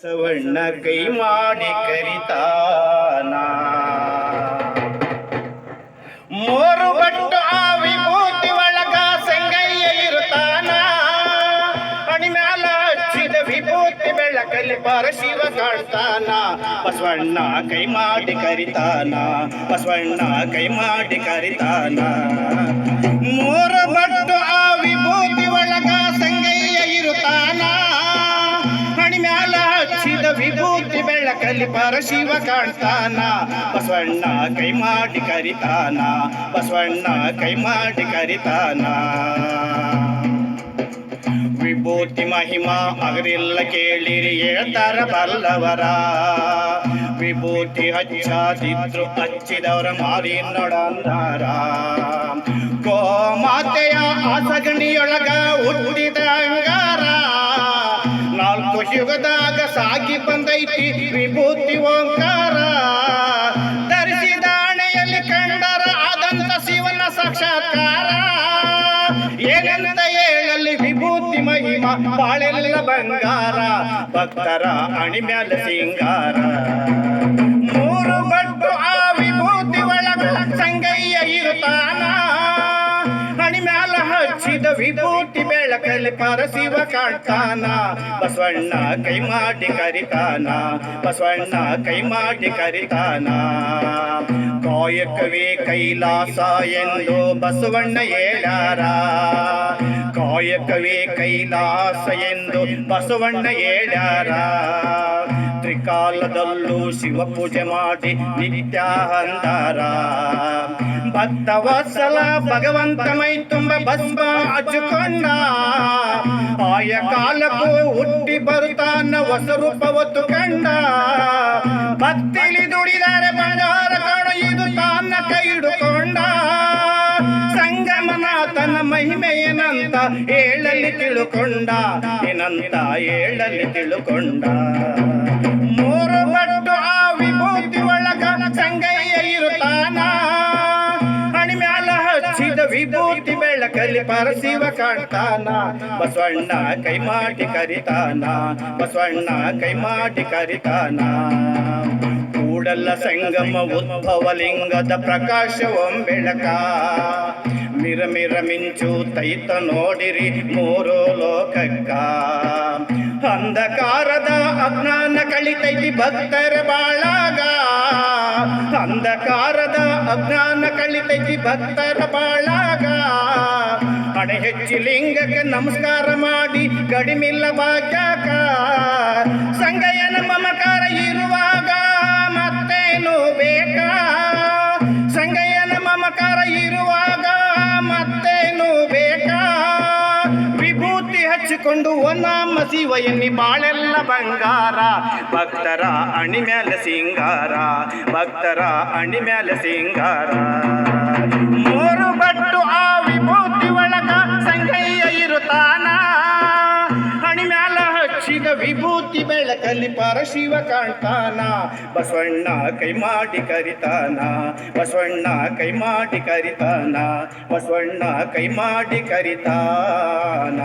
ಸವಣ್ಣ ಕೈ ಮಾಡಿ ಕರಿತಾನ ಮೋರು ಬಟ್ಟು ಆ ವಿಭೂತಿ ಒಳಗ ಸಂಗಯ್ಯ ಇರುತ್ತಾನ ಅಣಿ ಮ್ಯಾಲ ಹಚ್ಚಿದ ವಿಭೂತಿ ಬೆಳಕಲ್ಲಿ ಪರಶಿವ ಕಾಣ್ತಾನ ಬಸವಣ್ಣ ಕೈ ಮಾಡಿ ಕರಿತಾನ ಬಸವಣ್ಣ ಕೈ ಮಾಡಿ ಕರಿತಾನ ಮೋರು ಬಟ್ಟು ಆ ವಿಭೂತಿ ಒಳಗ ಸಂಗಯ್ಯ ಇರುತ್ತಾನ ವಿಭೂತಿ ಬೆಳಕಲ್ಲಿ ಪರಶಿವ ಕಾಣ್ತಾನ ಬಸವಣ್ಣ ಕೈ ಮಾಡಿ ಕರಿತಾನ ಬಸವಣ್ಣ ಕೈ ಮಾಡಿ ಕರಿತಾನ ವಿಭೂತಿ ಮಹಿಮಾ ಅಗರಿಲ್ಲ ಕೇಳಿರಿ ಹೇಳ್ತಾರ ಬಲ್ಲವರ ವಿಭೂತಿ ಹಚ್ಚಾದಿದ್ರು ಹಚ್ಚಿದವರ ಮಾರಿ ನೋಡಂದಾರ ಗೋಮಾತೆಯ ಆಸಗಣಿಯೊಳಗ ಹುಟ್ಟಿದ ಅಂಗಾರ ನಾಲ್ಕು ಯುಗದಾಗ ಸಾಗಿ ಬಂದೈತಿ ವಿಭೂತಿ ಓಂಕಾರ ಧರಿಸಿದ ಅಣೆಯಲ್ಲಿ ಕಂಡರ ಆದಂತ ಶಿವನ ಸಾಕ್ಷಾತ್ಕಾರ ಏನಂತ ಹೇಳಲಿ ವಿಭೂತಿ ಮಹಿಮಾ ಬಾಳೆಲ್ಲ ಬಂಗಾರ ಭಕ್ತರ ಅಣಿ ಮ್ಯಾಲ ಸಿಂಗಾರ ಮೂರು ಬಟ್ಟು ಆ ವಿಭೂತಿ ಒಳಗ ಸಂಗಯ್ಯ ಇರುತ್ತಾನ ಅಣಿ ಮ್ಯಾಲ ಹಚ್ಚಿದ ವಿಭೂತಿ ಬೆಳಕಲ್ಲಿ ಪರಶಿವ ಕಾಣ್ತಾನ ಬಸವಣ್ಣ ಕೈ ಮಾಡಿ ಕರಿತಾನ ಬಸವಣ್ಣ ಕೈ ಮಾಡಿ ಕರಿತಾನ ಕಾಯಕವೇ ಕೈಲಾಸ ಎಂದು ಬಸವಣ್ಣ ಹೇಳ್ಯಾರ ಕಾಯಕವೇ ಕೈಲಾಸ ಎಂದು ಬಸವಣ್ಣ ಹೇಳ್ಯಾರ ತ್ರಿಕಾಲದಲ್ಲೂ ಶಿವ ಪೂಜೆ ಮಾಡಿ ನಿತ್ಯ ಅಂದಾರ ಭಕ್ತವತ್ಸಲ ಭಗವಂತ ಮೈ ತುಂಬ ಭಸ್ಮ ಹಚ್ಚಿಕೊಂಡ ಆಯ ಕಾಲಕ್ಕೂ ಹುಟ್ಟಿ ಬರುತ್ತಾನ ಹೊಸ ರೂಪವತ್ತು ಕಂಡ ಭಕ್ತಿಲಿ ದುಡಿದರೆ ಬಂಗಾರ ಕಾಣ ಇದು ತಾನ ಕೈ ಹಿಡುಕೊಂಡ ಸಂಗಮನಾಥನ ಮಹಿಮೆ ಏನಂತ ಹೇಳಲಿ ತಿಳುಕೊಂಡ ಏನಂತ ಹೇಳಲಿ ತಿಳುಕೊಂಡ ಮೂರು ಬಟ್ಟು ಆ ವಿಭೂತಿ ಒಳಗ ಸಂಗಯ್ಯ ಇರುತ್ತಾನ ಅಣಿ ಮ್ಯಾಲ ಹಚ್ಚಿದ ವಿಭೂತಿ ಬೆಳಕಲ್ಲಿ ಪರಶಿವ ಕಾಣ್ತಾನ ಬಸವಣ್ಣ ಕೈ ಮಾಡಿ ಕರಿತಾನ ಬಸವಣ್ಣ ಕೈ ಮಾಡಿ ಕರಿತಾನ ಕೂಡಲ ಸಂಗಮ ಉದ್ಭವ ಲಿಂಗದ ಪ್ರಕಾಶ ಬೆಳಕ ಮಿರ ಮಿರ ಮಿಂಚು ತೈತ ನೋಡಿರಿ ಮೂರು ಲೋಕಕ್ಕ ಅಂಧಕಾರದ ಅಜ್ಞಾನ ಕಳಿತೈತಿ ಭಕ್ತರ ಬಾಳಾಗ ಅಂಧಕಾರದ ಅಜ್ಞಾನ ಕಳಿತೈತಿ ಭಕ್ತರ ಬಾಳಾಗ ಹಣೆ ಹೆಚ್ಚಿ ಲಿಂಗಕ್ಕೆ ನಮಸ್ಕಾರ ಮಾಡಿ ಕಡಿಮಿಲ್ಲ ಭಾಗ್ಯಾಕ ಸಂಗಯ್ಯನ ಮಮಕಾರ ಇರುವಾಗ ಮತ್ತೇನು ಬೇಕಾ ಸಂಗಯ್ಯನ ಮಮಕಾರ ಇರುವಾಗ ಮತ್ತೇನು ಬೇಕಾ ವಿಭೂತಿ ಹಚ್ಚಿಕೊಂಡು ಒನಾಮ ಶಿವ ಎನ್ನಿ ಬಾಳೆಲ್ಲ ಬಂಗಾರ ಭಕ್ತರ ಅಣಿ ಮ್ಯಾಲ ಸಿಂಗಾರ ಭಕ್ತರ ಅಣಿ ಮ್ಯಾಲ ಸಿಂಗಾರ ಮೂರು ಬಟ್ಟು ಆ ವಿಭೂತಿ ಒಳಗ ಸಂಗಯ್ಯ ಇರುತ್ತಾನ ಅಣಿ ಮ್ಯಾಲ ಹಚ್ಚಿದ ವಿಭೂತಿ ಬೆಳಕಲ್ಲಿ ಪರಶಿವ ಕಾಣ್ತಾನ ಬಸವಣ್ಣ ಕೈ ಮಾಡಿ ಕರಿತಾನ ಬಸವಣ್ಣ ಕೈ ಮಾಡಿ ಕರಿತಾನ ಬಸವಣ್ಣ ಕೈ ಮಾಡಿ ಕರಿತಾನ